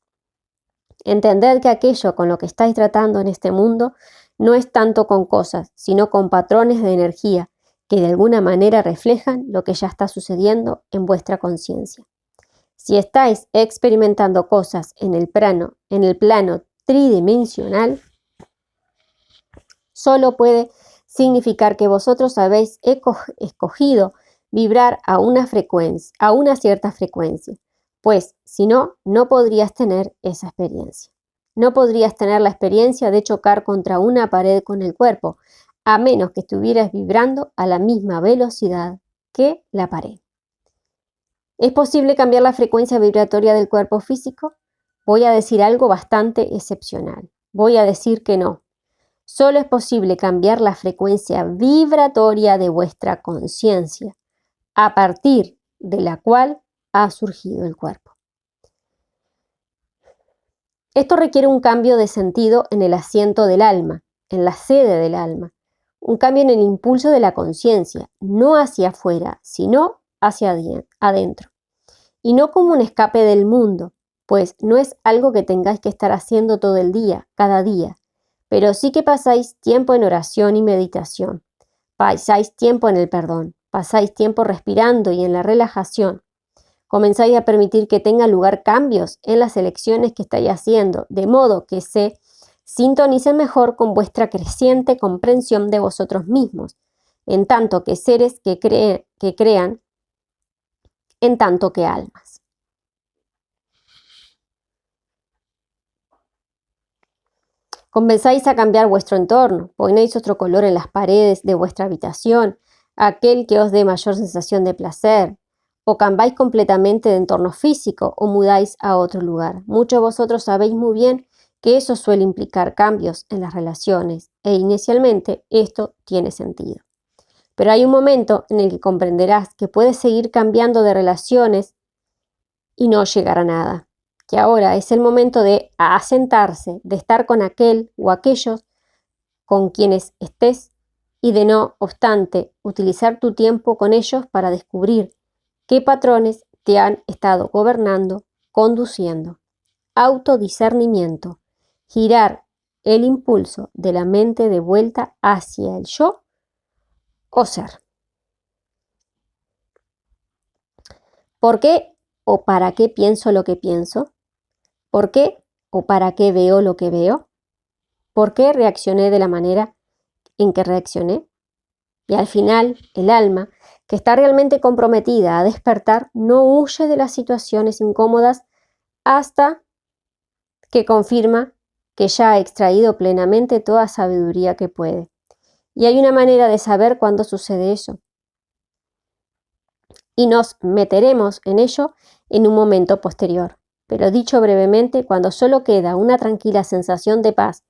Entended que aquello con lo que estáis tratando en este mundo no es tanto con cosas, sino con patrones de energía que de alguna manera reflejan lo que ya está sucediendo en vuestra conciencia. Si estáis experimentando cosas en el plano tridimensional, solo puede significar que vosotros habéis escogido vibrar a una cierta frecuencia, pues si no, no podrías tener esa experiencia. No podrías tener la experiencia de chocar contra una pared con el cuerpo, a menos que estuvieras vibrando a la misma velocidad que la pared. ¿Es posible cambiar la frecuencia vibratoria del cuerpo físico? Voy a decir algo bastante excepcional. Voy a decir que no. Solo es posible cambiar la frecuencia vibratoria de vuestra conciencia, a partir de la cual ha surgido el cuerpo. Esto requiere un cambio de sentido en el asiento del alma, en la sede del alma, un cambio en el impulso de la conciencia, no hacia afuera, sino hacia adentro. Y no como un escape del mundo, pues no es algo que tengáis que estar haciendo todo el día, cada día, pero sí que pasáis tiempo en oración y meditación, pasáis tiempo en el perdón, pasáis tiempo respirando y en la relajación. Comenzáis a permitir que tengan lugar cambios en las elecciones que estáis haciendo, de modo que se sintonicen mejor con vuestra creciente comprensión de vosotros mismos, en tanto que seres que crean, en tanto que almas. Comenzáis a cambiar vuestro entorno, ponéis otro color en las paredes de vuestra habitación, aquel que os dé mayor sensación de placer, o cambiáis completamente de entorno físico o mudáis a otro lugar. Muchos de vosotros sabéis muy bien que eso suele implicar cambios en las relaciones e inicialmente esto tiene sentido. Pero hay un momento en el que comprenderás que puedes seguir cambiando de relaciones y no llegar a nada, que ahora es el momento de asentarse, de estar con aquel o aquellos con quienes estés y de no obstante utilizar tu tiempo con ellos para descubrir qué patrones te han estado gobernando, conduciendo. Autodiscernimiento. Girar el impulso de la mente de vuelta hacia el yo o ser. ¿Por qué o para qué pienso lo que pienso? ¿Por qué o para qué veo lo que veo? ¿Por qué reaccioné de la manera en que reaccioné? Y al final, el alma, que está realmente comprometida a despertar, no huye de las situaciones incómodas hasta que confirma que ya ha extraído plenamente toda sabiduría que puede. Y hay una manera de saber cuándo sucede eso. Y nos meteremos en ello en un momento posterior. Pero dicho brevemente, cuando solo queda una tranquila sensación de paz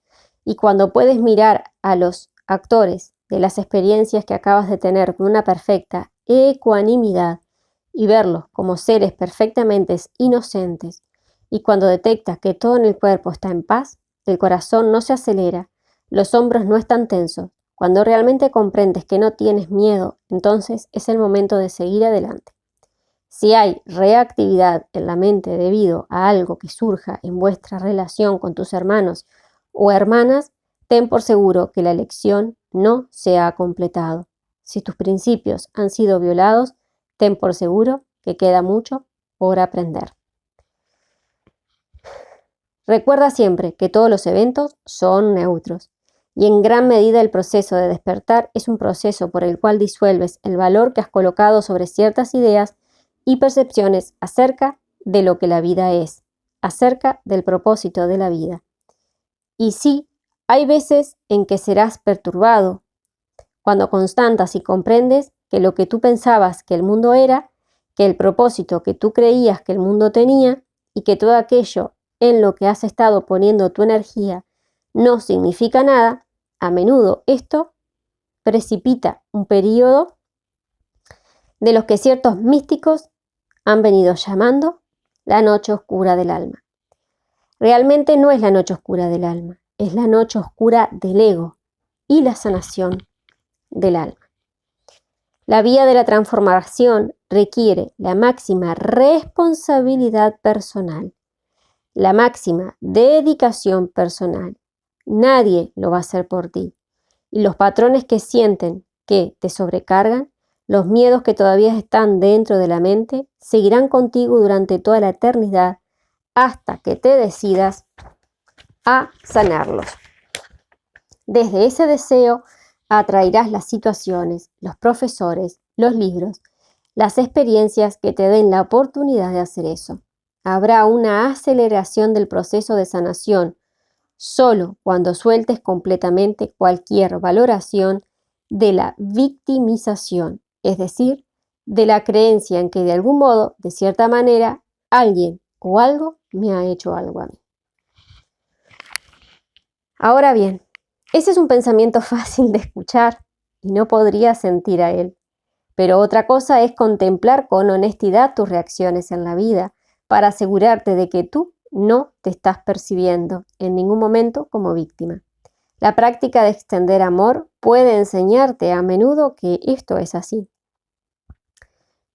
y cuando puedes mirar a los actores de las experiencias que acabas de tener con una perfecta ecuanimidad y verlos como seres perfectamente inocentes, y cuando detectas que todo en el cuerpo está en paz, el corazón no se acelera, los hombros no están tensos, cuando realmente comprendes que no tienes miedo, entonces es el momento de seguir adelante. Si hay reactividad en la mente debido a algo que surja en vuestra relación con tus hermanos o hermanas, ten por seguro que la elección no se ha completado. Si tus principios han sido violados, ten por seguro que queda mucho por aprender. Recuerda siempre que todos los eventos son neutros y en gran medida el proceso de despertar es un proceso por el cual disuelves el valor que has colocado sobre ciertas ideas y percepciones acerca de lo que la vida es, acerca del propósito de la vida. Y sí, hay veces en que serás perturbado, cuando constatas y comprendes que lo que tú pensabas que el mundo era, que el propósito que tú creías que el mundo tenía y que todo aquello en lo que has estado poniendo tu energía no significa nada, a menudo esto precipita un periodo de los que ciertos místicos han venido llamando la noche oscura del alma. Realmente no es la noche oscura del alma, es la noche oscura del ego y la sanación del alma. La vía de la transformación requiere la máxima responsabilidad personal, la máxima dedicación personal. Nadie lo va a hacer por ti. Y los patrones que sienten que te sobrecargan, los miedos que todavía están dentro de la mente, seguirán contigo durante toda la eternidad hasta que te decidas a sanarlos. Desde ese deseo atraerás las situaciones, los profesores, los libros, las experiencias que te den la oportunidad de hacer eso. Habrá una aceleración del proceso de sanación solo cuando sueltes completamente cualquier valoración de la victimización, es decir, de la creencia en que de algún modo, de cierta manera, alguien o algo me ha hecho algo a mí. Ahora bien, ese es un pensamiento fácil de escuchar y no podría sentir a él. Pero otra cosa es contemplar con honestidad tus reacciones en la vida para asegurarte de que tú no te estás percibiendo en ningún momento como víctima. La práctica de extender amor puede enseñarte a menudo que esto es así.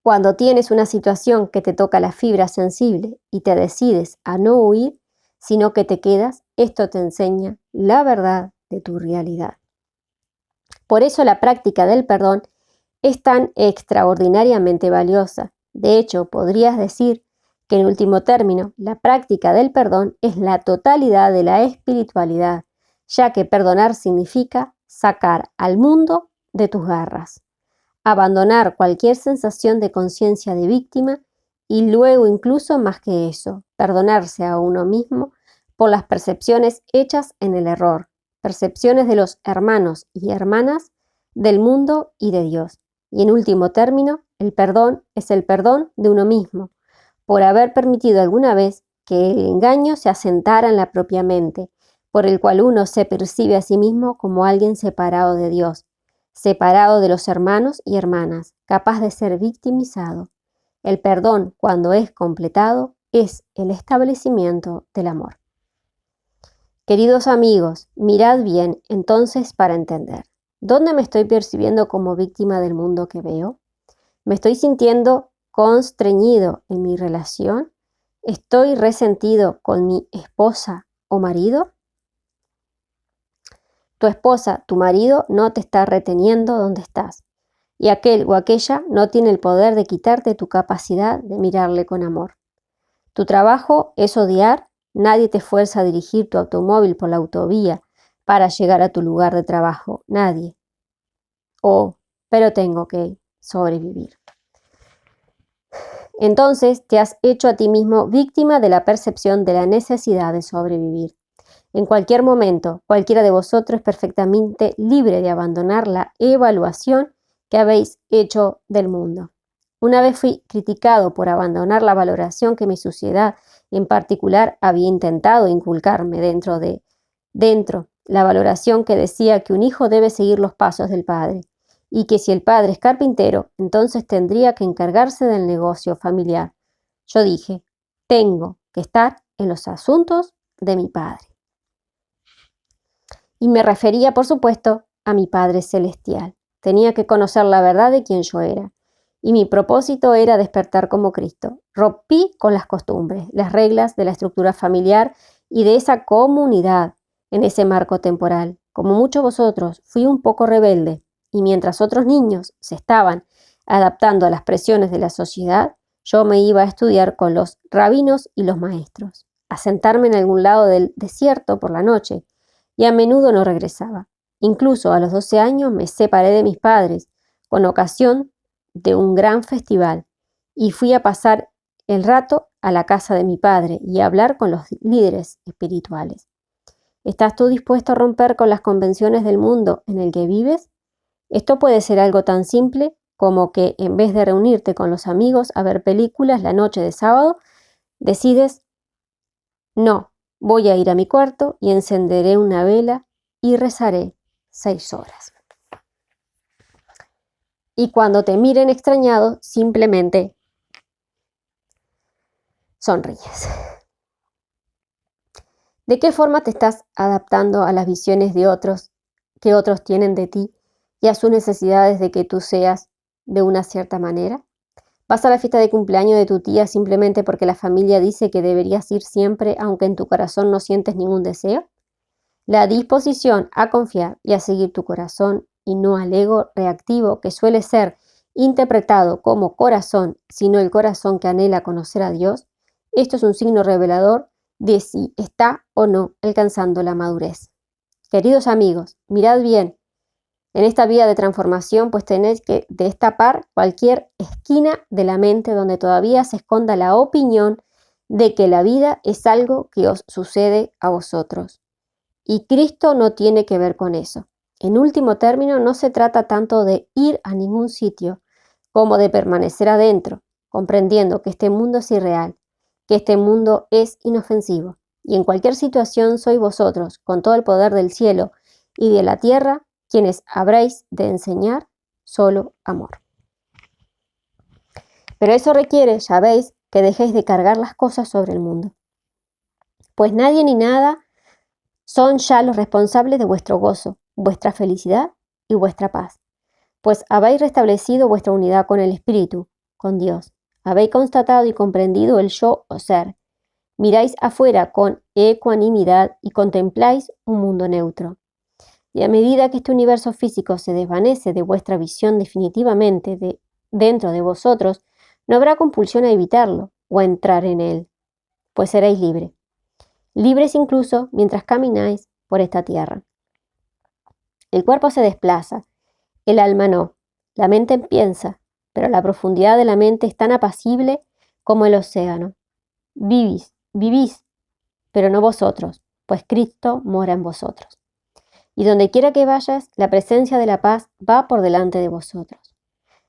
Cuando tienes una situación que te toca la fibra sensible y te decides a no huir, sino que te quedas, esto te enseña la verdad de tu realidad. Por eso la práctica del perdón es tan extraordinariamente valiosa. De hecho, podrías decir que en último término, la práctica del perdón es la totalidad de la espiritualidad, ya que perdonar significa sacar al mundo de tus garras, abandonar cualquier sensación de conciencia de víctima y luego incluso más que eso, perdonarse a uno mismo por las percepciones hechas en el error, percepciones de los hermanos y hermanas, del mundo y de Dios. Y en último término, el perdón es el perdón de uno mismo, por haber permitido alguna vez que el engaño se asentara en la propia mente, por el cual uno se percibe a sí mismo como alguien separado de Dios, separado de los hermanos y hermanas, capaz de ser victimizado. El perdón, cuando es completado, es el establecimiento del amor. Queridos amigos, mirad bien entonces para entender. ¿Dónde me estoy percibiendo como víctima del mundo que veo? ¿Me estoy sintiendo constreñido en mi relación? ¿Estoy resentido con mi esposa o marido? Tu esposa, tu marido no te está reteniendo donde estás, y aquel o aquella no tiene el poder de quitarte tu capacidad de mirarle con amor. Tu trabajo es odiar, nadie te fuerza a dirigir tu automóvil por la autovía para llegar a tu lugar de trabajo, nadie. Pero tengo que sobrevivir. Entonces te has hecho a ti mismo víctima de la percepción de la necesidad de sobrevivir. En cualquier momento, cualquiera de vosotros es perfectamente libre de abandonar la evaluación que habéis hecho del mundo. Una vez fui criticado por abandonar la valoración que mi sociedad en particular había intentado inculcarme dentro, la valoración que decía que un hijo debe seguir los pasos del padre y que si el padre es carpintero, entonces tendría que encargarse del negocio familiar. Yo dije, tengo que estar en los asuntos de mi padre. Y me refería, por supuesto, a mi Padre Celestial. Tenía que conocer la verdad de quién yo era. Y mi propósito era despertar como Cristo. Rompí con las costumbres, las reglas de la estructura familiar y de esa comunidad en ese marco temporal. Como muchos de vosotros, fui un poco rebelde. Y mientras otros niños se estaban adaptando a las presiones de la sociedad, yo me iba a estudiar con los rabinos y los maestros, a sentarme en algún lado del desierto por la noche, y a menudo no regresaba. Incluso a los 12 años me separé de mis padres con ocasión de un gran festival y fui a pasar el rato a la casa de mi padre y a hablar con los líderes espirituales. ¿Estás tú dispuesto a romper con las convenciones del mundo en el que vives? Esto puede ser algo tan simple como que en vez de reunirte con los amigos a ver películas la noche de sábado, decides, no, voy a ir a mi cuarto y encenderé una vela y rezaré 6 horas. Y cuando te miren extrañado, simplemente sonríes. ¿De qué forma te estás adaptando a las visiones de otros que otros tienen de ti y a sus necesidades de que tú seas de una cierta manera? ¿Vas a la fiesta de cumpleaños de tu tía simplemente porque la familia dice que deberías ir siempre aunque en tu corazón no sientes ningún deseo? La disposición a confiar y a seguir tu corazón y no al ego reactivo que suele ser interpretado como corazón, sino el corazón que anhela conocer a Dios, esto es un signo revelador de si está o no alcanzando la madurez. Queridos amigos, mirad bien. En esta vida de transformación, pues tenéis que destapar cualquier esquina de la mente donde todavía se esconda la opinión de que la vida es algo que os sucede a vosotros. Y Cristo no tiene que ver con eso. En último término, no se trata tanto de ir a ningún sitio como de permanecer adentro, comprendiendo que este mundo es irreal, que este mundo es inofensivo, y en cualquier situación sois vosotros, con todo el poder del cielo y de la tierra, quienes habréis de enseñar solo amor. Pero eso requiere, ya veis, que dejéis de cargar las cosas sobre el mundo. Pues nadie ni nada son ya los responsables de vuestro gozo, vuestra felicidad y vuestra paz. Pues habéis restablecido vuestra unidad con el Espíritu, con Dios. Habéis constatado y comprendido el yo o ser. Miráis afuera con ecuanimidad y contempláis un mundo neutro. Y a medida que este universo físico se desvanece de vuestra visión definitivamente dentro de vosotros, no habrá compulsión a evitarlo o a entrar en él, pues seréis libres. Libres incluso mientras camináis por esta tierra. El cuerpo se desplaza, el alma no. La mente piensa, pero la profundidad de la mente es tan apacible como el océano. Vivís, pero no vosotros, pues Cristo mora en vosotros. Y donde quiera que vayas, la presencia de la paz va por delante de vosotros.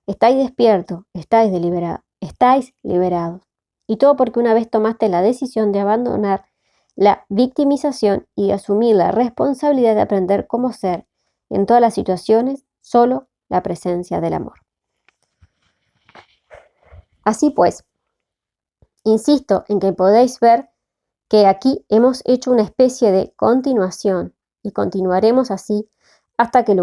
Estáis despiertos, estáis liberados. Y todo porque una vez tomaste la decisión de abandonar la victimización y de asumir la responsabilidad de aprender cómo ser en todas las situaciones solo la presencia del amor. Así pues, insisto en que podéis ver que aquí hemos hecho una especie de continuación y continuaremos así hasta que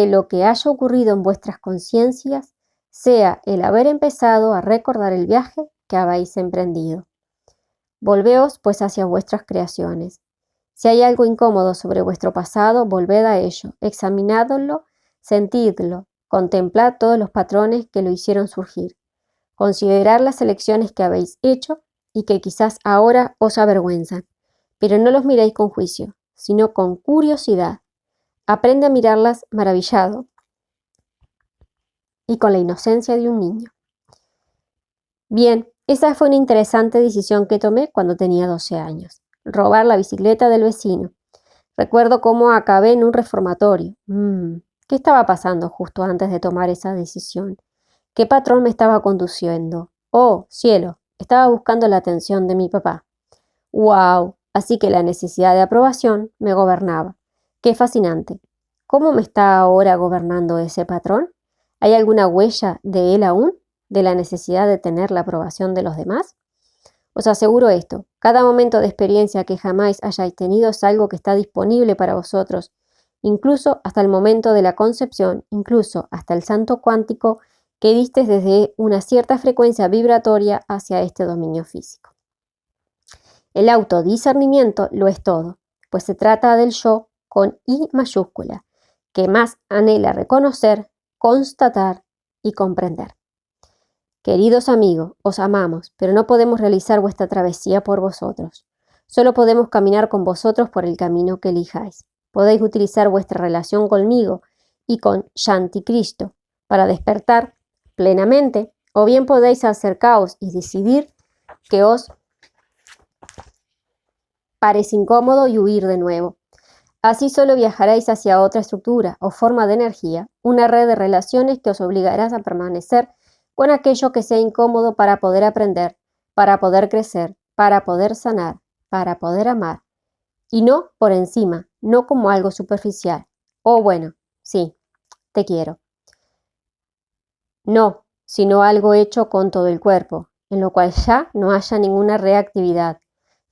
lo que haya ocurrido en vuestras conciencias sea el haber empezado a recordar el viaje que habéis emprendido. Volveos pues hacia vuestras creaciones. Si hay algo incómodo sobre vuestro pasado, volved a ello, examinadlo, sentidlo, contemplad todos los patrones que lo hicieron surgir, considerad las elecciones que habéis hecho y que quizás ahora os avergüenzan, pero no los miréis con juicio, sino con curiosidad. Aprende a mirarlas maravillado y con la inocencia de un niño. Bien, esa fue una interesante decisión que tomé cuando tenía 12 años. Robar la bicicleta del vecino. Recuerdo cómo acabé en un reformatorio. ¿Qué estaba pasando justo antes de tomar esa decisión? ¿Qué patrón me estaba conduciendo? Oh, cielo, estaba buscando la atención de mi papá. ¡Wow! Así que la necesidad de aprobación me gobernaba. ¡Qué fascinante! ¿Cómo me está ahora gobernando ese patrón? ¿Hay alguna huella de él aún? ¿De la necesidad de tener la aprobación de los demás? Os aseguro esto, cada momento de experiencia que jamás hayáis tenido es algo que está disponible para vosotros, incluso hasta el momento de la concepción, incluso hasta el salto cuántico que diste desde una cierta frecuencia vibratoria hacia este dominio físico. El autodiscernimiento lo es todo, pues se trata del yo con I mayúscula, que más anhela reconocer, constatar y comprender. Queridos amigos, os amamos, pero no podemos realizar vuestra travesía por vosotros. Solo podemos caminar con vosotros por el camino que elijáis. Podéis utilizar vuestra relación conmigo y con Shanti Cristo para despertar plenamente, o bien podéis acercaros y decidir que os parece incómodo y huir de nuevo. Así solo viajaréis hacia otra estructura o forma de energía, una red de relaciones que os obligará a permanecer con aquello que sea incómodo para poder aprender, para poder crecer, para poder sanar, para poder amar. Y no por encima, no como algo superficial. Oh, bueno, sí, te quiero. No, sino algo hecho con todo el cuerpo, en lo cual ya no haya ninguna reactividad,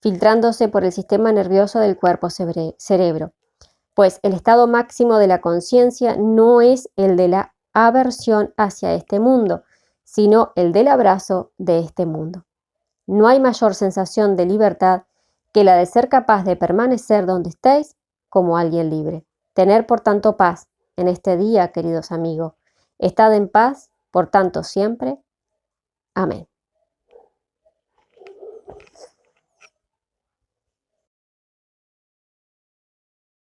filtrándose por el sistema nervioso del cuerpo cerebro. Pues el estado máximo de la conciencia no es el de la aversión hacia este mundo, sino el del abrazo de este mundo. No hay mayor sensación de libertad que la de ser capaz de permanecer donde estéis como alguien libre. Tener por tanto paz en este día, queridos amigos. Estad en paz, por tanto siempre. Amén.